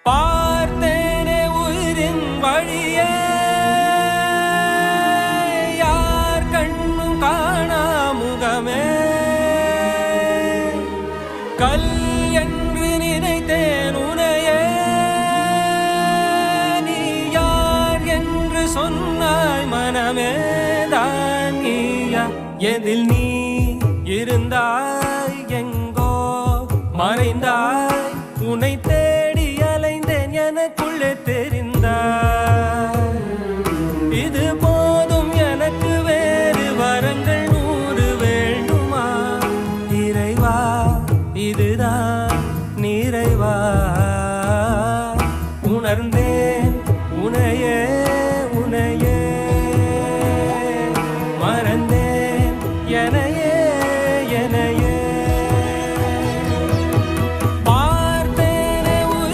பார்த்தேனே உயிரின் வழியே யார் கண்ணும் காணா முகமே கல் என்று நினைத்தேன் உனையே நீ யார் என்று சொன்னாய் மனமே தான் நீயா எதில் நீ இருந்தாய்